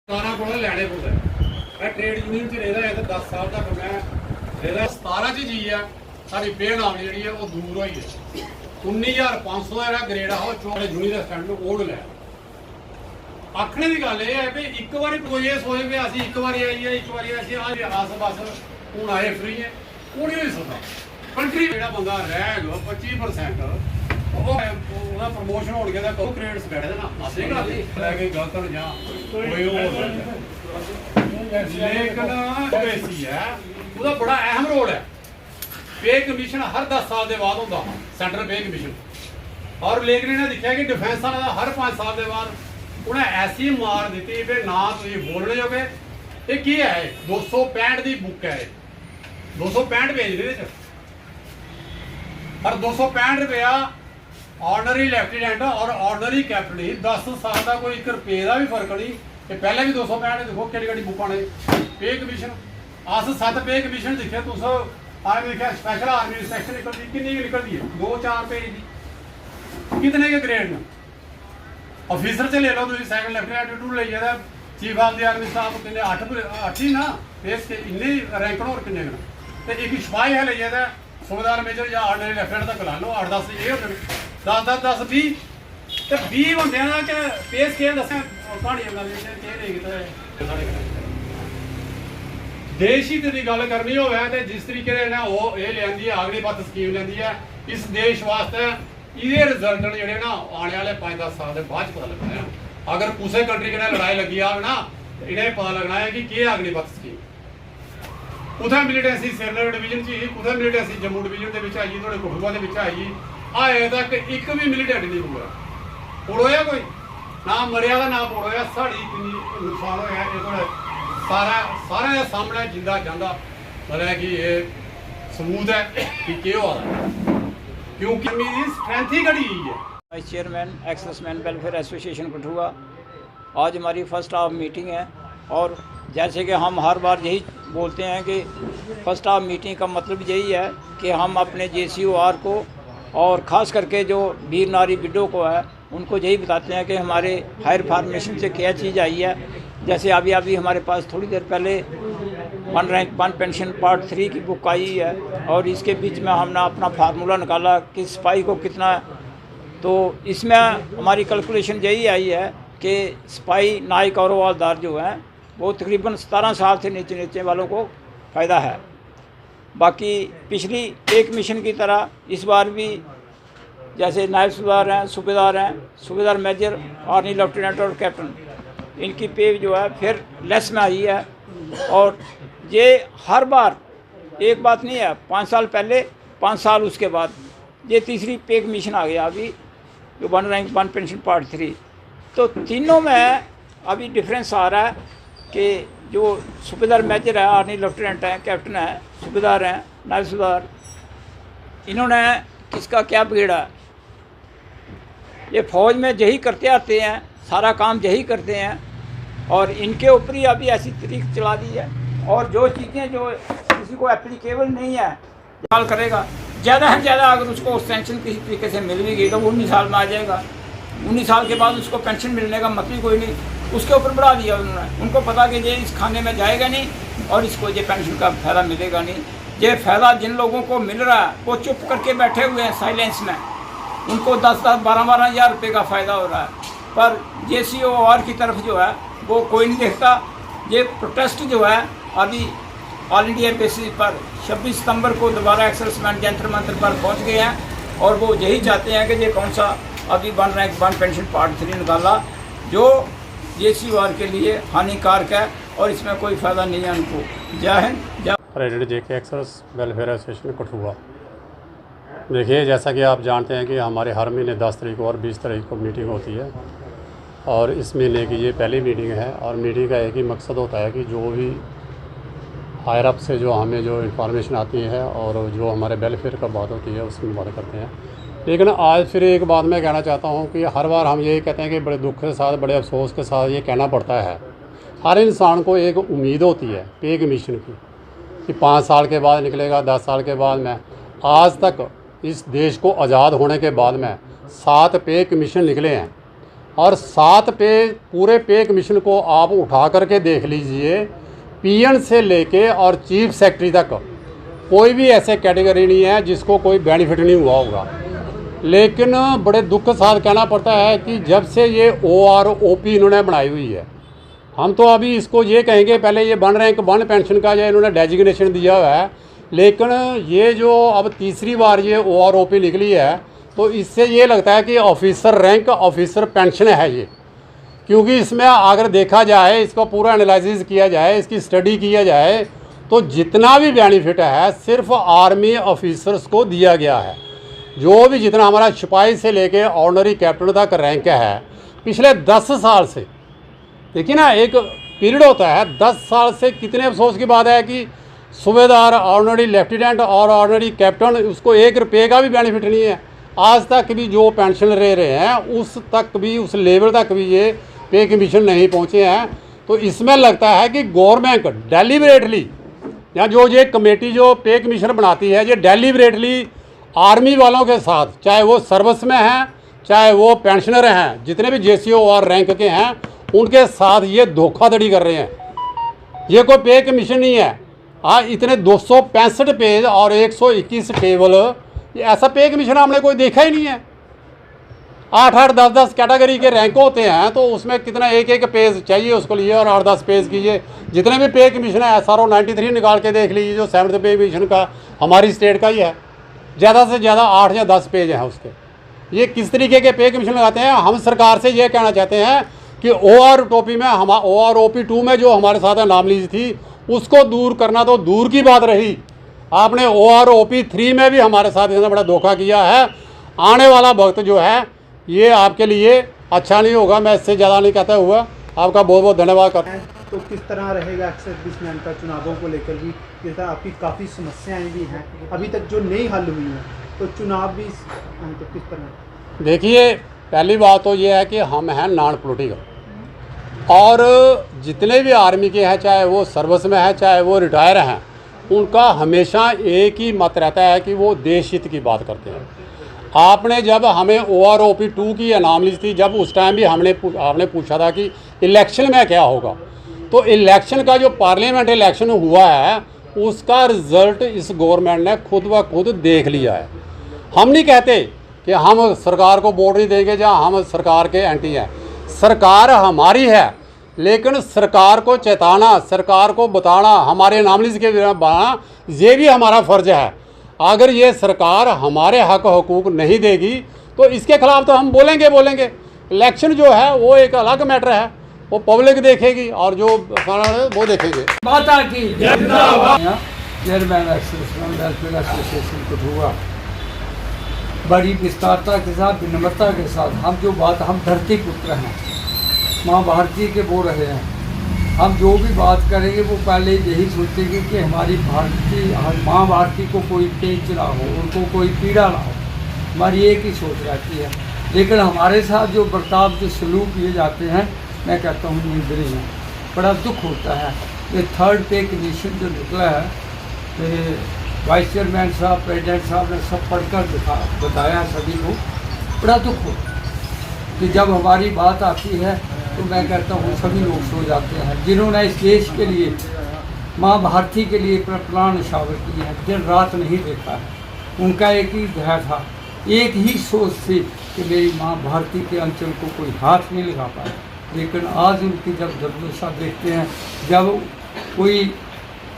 17 ਕੋਲ ਲੈਣੇ ਕੋਲ ਮੈਂ ਟ੍ਰੇਡ ਯੂਨੀਅਨ ਚ ਰਹਿਦਾ ਹੈ ਤੇ 10 ਸਾਲ ਤੱਕ ਮੈਂ ਰਹਿਦਾ 17 ਚ ਜੀ ਆ ਸਾਡੀ ਪੇ ਨਾਮ ਜਿਹੜੀ ਹੈ ਉਹ ਦੂਰ ਹੋਈ ਹੈ 19500 ਦਾ ਜਿਹੜਾ ਗ੍ਰੇਡ ਆ ਉਹ ਚੋੜੇ ਜੂਨੀਅਰ ਸਟੈਂਡ ਨੂੰ ਕੋਡ ਲੈ ਆਖਣੇ ਦੀ ਗੱਲ ਇਹ ਹੈ ਵੀ ਇੱਕ ਵਾਰੀ ਕੋਈ ਇਹ ਸੋਚੇ ਵੀ ਅਸੀਂ ਇੱਕ ਵਾਰੀ ਆਈਏ ਇੱਕ ਵਾਰੀ ਅਸੀਂ ਆਸ ਬਸ ਹੁਣ ਆਏ ਫ੍ਰੀ ਹੈ ਉਹ ਨਹੀਂ ਸਕਦਾ ਕੰਟਰੀ ਜਿਹੜਾ ਬੰਦਾ ਰਹਿ ਗਿਆ 25% ਉਹਦਾ ਪ੍ਰਮੋਸ਼ਨ ਹੋਣ ਗਿਆ ਤਾਂ ਕੋਈ ਕ੍ਰੈਡਿਟਸ ਬੈਠ ਜਾਣਾ ਅਸੀਂ ਗੱਲ ਲੈ ਕੇ ਗਲਤ ਨਾ ਜਾਂ ਕੋਈ ਹੋਰ ਲੇਕਿਨ ਐਸੀ ਹੈ ਉਹਦਾ ਬੜਾ ਅਹਿਮ ਰੋਲ ਹੈ पे कमीशन हर 10 साल के बाद होता सेंट्रल पे कमीशन और लेकिन इन्हें देखा कि डिफेंस वाला हर 5 साल के बाद उन्हें ऐसी मार दी भी ना तुम बोलने जोगे ये की है 265 की बुक है 265 पेज दे और 265 रुपया ऑर्डनरी लेफ्टिनेंट और ऑर्डनरी कैप्टन ही 10 साल का कोई 1 रुपये का भी फर्क नहीं ये पहले भी 265 देखो कि बुक आने पे कमीशन अस 7 पे कमीशन दिखे तुस आर्मी लिखा स्पेशल आर्मी सेक्शन निकलती कितनी निकलती है 2-4 पेज की कितने के ग्रेड में ऑफिसर से ले लो तुम सेकंड लेफ्टिनेंट टू ले जाए चीफ ऑफ द आर्मी साहब कितने 8 ही ना बेस के इन्ने रैंक और कितने तो एक सिपाही है ले जाता सूबेदार मेजर या ऑर्डनरी लेफ्टिनेंट तक ला लो 8-10 ये होते 10-10 तो 20 होंगे ना कि पे स्केल दस कहानी देश ही की गल करनी हो जिस तरीके ने वो ये लियांदी है अग्निपथ स्कीम लियांदी है इस देश वास्ते ये रिजल्ट जोड़े ना आने वाले 5-10 साल के बाद पता लगना है अगर किसी कंट्री के लड़ाई लगी आए ना तो इन्हें पता लगना है कि क्या अग्निपथ स्कीम कुछ मिलिटेंसी श्रीनगर डिवीजन च ही कुछ मिलिटेंसी जम्मू डिवीजन के आई थोड़े कठुआ के आई अजे तक एक भी मिलिटेंट नहीं हुआ उड़ोया कोई ना मरिया ना उड़ोया साड़ी कितनी नुकसान होया ये सारे सामने जिंदा जाता मतलब कि ये सबूत है कि क्या हो रहा है क्योंकि मेरी स्ट्रेंथ ही घटी हुई है। Vice chairman ex-serviceman welfare association Kathua आज हमारी फर्स्ट हाफ मीटिंग है और जैसे कि हम हर बार यही बोलते हैं कि फर्स्ट हाफ मीटिंग का मतलब यही है कि हम अपने JCOR को और ख़ास करके जो वीर नारी बिड्डों को है उनको यही बताते हैं कि हमारे हायर फार्मेशन से क्या चीज़ आई है। जैसे अभी हमारे पास थोड़ी देर पहले 1 रैंक 1 पेंशन पार्ट 3 की बुक आई है और इसके बीच में हमने अपना फार्मूला निकाला कि सिपाही को कितना है तो इसमें हमारी कैलकुलेशन यही आई है कि सिपाही नायक और हवलदार जो हैं वो तकरीबन 17 साल से नीचे वालों को फ़ायदा है। बाकी पिछली एक मिशन की तरह इस बार भी जैसे नायब सूबेदार हैं सूबेदार मेजर आर्मी लेफ्टिनेंट और कैप्टन इनकी पे जो है फिर लेस में आई है और ये हर बार एक बात नहीं है 5 साल पहले 5 साल उसके बाद ये तीसरी पे कमीशन आ गया अभी जो 1 रैंक 1 पेंशन पार्ट 3 तो तीनों में अभी डिफरेंस आ रहा है कि जो सूबेदार मेजर है आर्मी लेफ्टिनेंट हैं कैप्टन है सूबेदार हैं नायब सूबेदार इन्होंने किसका क्या बिगड़ा है ये फ़ौज में यही करते आते हैं सारा काम यही करते हैं और इनके ऊपर ही अभी ऐसी तरीक चला दी है और जो चीज़ें जो किसी को एप्लीकेबल नहीं है साल करेगा ज़्यादा से ज़्यादा अगर उसको सेंक्शन किसी तरीके से मिल भी गई तो 19 साल में आ जाएगा 19 साल के बाद उसको पेंशन मिलने का मतलब कोई नहीं उसके ऊपर बढ़ा दिया उन्होंने उनको पता कि ये इस खाने में जाएगा नहीं और इसको ये पेंशन का फ़ायदा मिलेगा नहीं। ये फ़ायदा जिन लोगों को मिल रहा है वो चुप करके बैठे हुए हैं साइलेंस में उनको 10-12 हज़ार रुपये का फ़ायदा हो रहा है पर JCOR की तरफ जो है वो कोई नहीं देखता। ये प्रोटेस्ट जो है अभी ऑल इंडिया बेसिस पर 26 सितंबर को दोबारा एक्सर्विसमैन जंतर मंतर पर पहुंच गए हैं और वो यही चाहते हैं कि ये कौन सा अभी 1 रैंक 1 पेंशन पार्ट 3 निकाला जो JCOR के लिए हानिकारक है और इसमें कोई फ़ायदा नहीं है उनको। जय हिंद जय। President JK ex-service welfare association Kathua. देखिए जैसा कि आप जानते हैं कि हमारे हर महीने 10 तारीख को और 20 तारीख को मीटिंग होती है और इस महीने की ये पहली मीटिंग है और मीटिंग का एक ही मकसद होता है कि जो भी हायर अप से जो हमें जो इन्फॉर्मेशन आती है और जो हमारे वेलफेयर का बात होती है उसकी बात करते हैं। लेकिन आज फिर एक बात मैं कहना चाहता हूँ कि हर बार हम यही कहते हैं कि बड़े दुख के साथ बड़े अफसोस के साथ ये कहना पड़ता है हर इंसान को एक उम्मीद होती है पे कमीशन की कि 5 साल के बाद निकलेगा 10 साल के बाद में आज तक इस देश को आज़ाद होने के बाद में 7 पे कमीशन निकले हैं और 7 पे पूरे पे कमीशन को आप उठा करके देख लीजिए, पीएन से लेके और चीफ सेक्रेटरी तक कोई भी ऐसे कैटेगरी नहीं है जिसको कोई बेनिफिट नहीं हुआ होगा। लेकिन बड़े दुख के साथ कहना पड़ता है कि जब से ये OROP इन्होंने बनाई हुई है, हम तो अभी इसको ये कहेंगे, पहले ये 1 रैंक 1 पेंशन का जो इन्होंने डेजिग्नेशन दिया हुआ है, लेकिन ये जो अब तीसरी बार ये OROP निकली है, तो इससे ये लगता है कि ऑफिसर रैंक ऑफिसर पेंशन है ये। क्योंकि इसमें अगर देखा जाए, इसको पूरा एनालिसिस किया जाए, इसकी स्टडी किया जाए, तो जितना भी बेनिफिट है सिर्फ आर्मी ऑफिसर्स को दिया गया है। जो भी जितना हमारा सिपाही से लेके ऑर्डिनरी कैप्टन तक रैंक है, पिछले 10 साल से देखिए ना, एक पीरियड होता है 10 साल से, कितने अफसोस की बात है कि सूबेदार, ऑर्डिनरी लेफ्टिनेंट और ऑर्डिनरी कैप्टन, उसको 1 रुपये का भी बेनिफिट नहीं है। आज तक भी जो पेंशन ले रहे हैं उस लेवल तक भी ये पे कमीशन नहीं पहुँचे हैं। तो इसमें लगता है कि गवर्नमेंट डेलीबरेटली, या जो ये कमेटी जो पे कमीशन बनाती है, ये डेलीबरेटली आर्मी वालों के साथ, चाहे वो सर्विस में हैं, चाहे वो पेंशनर हैं, जितने भी JCO और रैंक के हैं, उनके साथ ये धोखाधड़ी कर रहे हैं। ये कोई पे कमीशन नहीं है। इतने 265 पेज और 121 टेबल, ये ऐसा पे कमीशन हमने कोई देखा ही नहीं है। 8-8, 10-10 कैटेगरी के रैंक होते हैं, तो उसमें कितना एक पेज चाहिए उसको लिए, और 8-10 पेज कीजिए। जितने भी पे कमीशन है, SRO 93 निकाल के देख लीजिए, जो 7th पे कमीशन का हमारी स्टेट का ही है, ज़्यादा से ज़्यादा 8 या 10 पेज हैं उसके। ये किस तरीके के पे कमीशन लगाते हैं। हम सरकार से ये कहना चाहते हैं कि OROP 2 में जो हमारे साथ नामलीज थी, उसको दूर करना तो दूर की बात रही, आपने OROP 3 में भी हमारे साथ इतना बड़ा धोखा किया है। आने वाला वक्त जो है ये आपके लिए अच्छा नहीं होगा। मैं इससे ज़्यादा नहीं कहता हुआ आपका बहुत बहुत धन्यवाद करता हूँ। तो किस तरह रहेगा एक्स सर्विसमैन का चुनावों को लेकर भी, जिस तरह आपकी काफ़ी समस्याएं भी हैं अभी तक जो नहीं हल हुई हैं, तो चुनाव भी तो किस तरह? देखिए, पहली बात तो ये है कि हम हैं नॉन पॉलिटिकल, और जितने भी आर्मी के हैं, चाहे वो सर्विस में है, चाहे वो रिटायर हैं, उनका हमेशा एक ही मत रहता है कि वो देश हित की बात करते हैं। आपने जब हमें OROP 2 की अनामलीज थी, जब उस टाइम भी आपने पूछा था कि इलेक्शन में क्या होगा, तो इलेक्शन का जो पार्लियामेंट इलेक्शन हुआ है, उसका रिज़ल्ट इस गवर्नमेंट ने खुद ब खुद देख लिया है। हम नहीं कहते कि हम सरकार को वोट नहीं देंगे या हम सरकार के एंटी हैं। सरकार हमारी है, लेकिन सरकार को चेताना, सरकार को बताना, हमारे नामलीज के बनाना, ये भी हमारा फ़र्ज है। अगर ये सरकार हमारे हक हकूक़ नहीं देगी, तो इसके खिलाफ तो हम बोलेंगे। इलेक्शन जो है वो एक अलग मैटर है, वो पब्लिक देखेगी, और जो वो देखेंगे। माता की चेयरमैन वेलफेयर एसोसिएशन कठुआ, बड़ी विस्तारता के साथ, विनम्रता के साथ, हम धरती पुत्र हैं, माँ भारती के बोल रहे हैं। हम जो भी बात करेंगे वो पहले यही सोचेंगे कि हमारी माँ भारती को कोई पेंच ना हो, उनको कोई पीड़ा ना हो। हमारी एक ही सोच रहती है। लेकिन हमारे साथ जो बर्ताव, जो सलूक किए जाते हैं, मैं कहता हूँ निंदनीय है। बड़ा दुख होता है। ये 3rd पे कमीशन जो निकला है, तो वाइस चेयरमैन साहब, प्रेसिडेंट साहब ने सब पढ़कर बताया सभी को। बड़ा दुख होता है कि जब हमारी बात आती है, तो मैं कहता हूँ सभी लोग सो जाते हैं। जिन्होंने इस देश के लिए, माँ भारती के लिए प्राण न्यौछावर किए हैं, दिन रात नहीं देखा है। उनका एक ही ध्येय था, एक ही सोच थी कि मेरी माँ भारती के अंचल को कोई हाथ नहीं लगा पाया। लेकिन आज उनकी जब दुर्दशा देखते हैं, जब कोई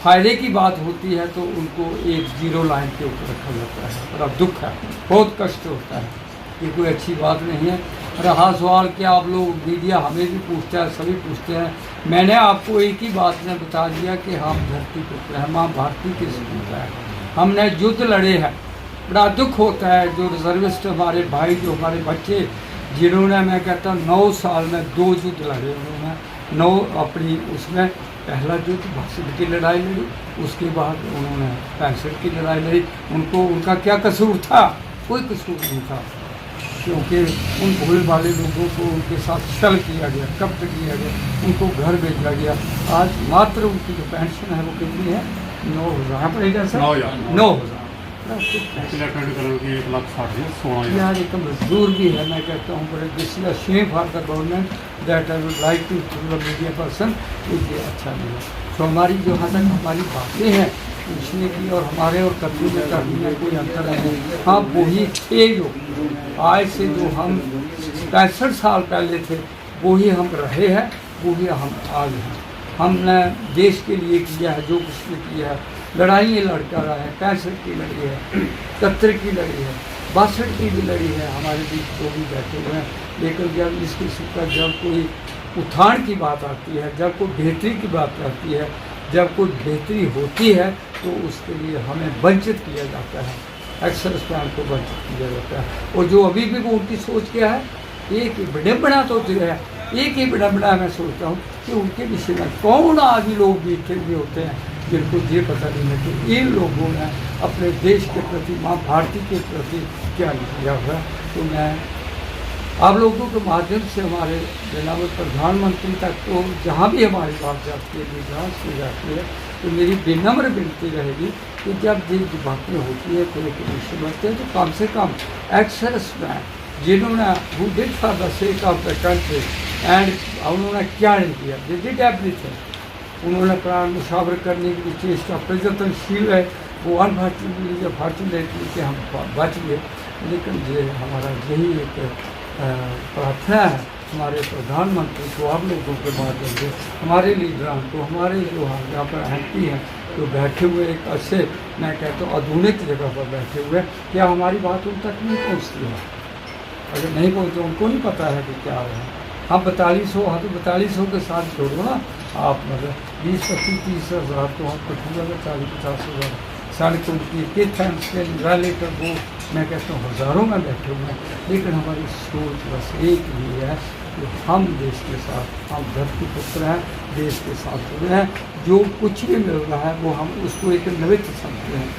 फायदे की बात होती है, तो उनको एक 0 लाइन के ऊपर रखा जाता है। बड़ा दुख है, बहुत कष्ट होता है। ये कोई अच्छी बात नहीं है। रहा सवाल कि आप लोग मीडिया हमें भी पूछता है, सभी पूछते हैं, मैंने आपको एक ही बात में बता दिया कि हम धरती पुत्र हैं, माँ भारती के सपूत है। हमने युद्ध लड़े हैं। बड़ा दुख होता है जो रिजर्विस्ट हमारे भाई, जो हमारे बच्चे, जिन्होंने, मैं कहता हूँ 9 साल में 2 युद्ध लड़े उन्होंने। 9 अपनी उसमें पहला युद्ध भाषण की लड़ाई लड़ी, उसके बाद उन्होंने 65 की लड़ाई लड़ी। उनका क्या कसूर था? कोई कसूर नहीं था, क्योंकि उन भोले भाले लोगों को उनके साथ छल किया गया, कब्ज किया गया, उनको घर भेजा गया। आज मात्र उनकी जो पेंशन है वो कितनी है? 9,000। 9,000। था तो अटेंड करें कि 1,60,16,000 यार एक मजदूर भी है। मैं कहता हूँ बड़े this is a shame for the government that I would like to the media person, ये अच्छा नहीं है। तो हमारी जहाँ तक हमारी बातें हैं पूछने की और हमारे और करने में करने में कोई अंतर नहीं है। हाँ वही थे लोग आज से जो हम 65 साल पहले थे वही हम रहे हैं, वही हम आज हैं। हमने देश के लिए किया है जो कुछ भी किया है, लड़ाई लड़का रहा है, 65 की लड़ी है, 71 की लड़ी है, 62 की भी लड़ी है, हमारे बीच तो भी बैठे हुए हैं। लेकिन जब इसकी का जब कोई उत्थान की बात आती है, जब कोई बेहतरी की बात आती है, जब कोई बेहतरी होती है तो उसके लिए हमें वंचित किया जाता है, एक्सेस प्लान को वंचित किया जाता है। और जो अभी भी वो उनकी सोच क्या है, एक विडम्बना तो है, एक ही विडम्बना मैं सोचता हूँ कि उनके विषय में कौन आदि लोग बीते हुए होते हैं जिनको ये पता नहीं है कि इन लोगों ने अपने देश के प्रति, माँ भारती के प्रति क्या किया हुआ है। तो मैं आप लोगों के माध्यम से हमारे जनाब प्रधानमंत्री तक तो जहाँ भी हमारी बात जाती है, विकास की जाती है, तो मेरी विनम्र विनती रहेगी कि जब ये बातें होती है, कोई विषय बनते हैं, तो कम से कम एक्सेस में जिन्होंने who did for the sake of the country and उन्होंने क्या नहीं किया, दे डिड एवरीथिंग। उन्होंने प्राण मुशावर करने की चेष्टा प्रयत्नशील है, वो अनफॉर्चुनेटली या फॉर्चुनेटली कि हम बच गए। लेकिन ये हमारा यही एक प्रार्थना है हमारे प्रधानमंत्री को, आप लोगों के माध्यम से हमारे लीडरान को, हमारे जो यहाँ पर एमपी हैं जो बैठे हुए एक अच्छे, मैं कहता हूँ आधुनिक जगह पर बैठे हुए, क्या हमारी बात उन तक नहीं पहुँचती है? अगर नहीं पहुँचे, उनको नहीं पता है कि क्या है। हम 4200 हाँ तो 4200 के साथ जोड़ो ना आप, मतलब 20, 25, 30 हज़ार तो हम कटूँगा 40-50 हज़ार साढ़े को के थैंक्स के रिलेटर वो मैं कहता हूँ हज़ारों में बैठे हुए हैं। लेकिन हमारी सोच बस एक ही है कि हम देश के साथ, हम धरती पुत्र हैं, देश के साथ जुड़े हैं। जो कुछ भी मिल रहा है वो हम उसको एक निमित्त समझते हैं।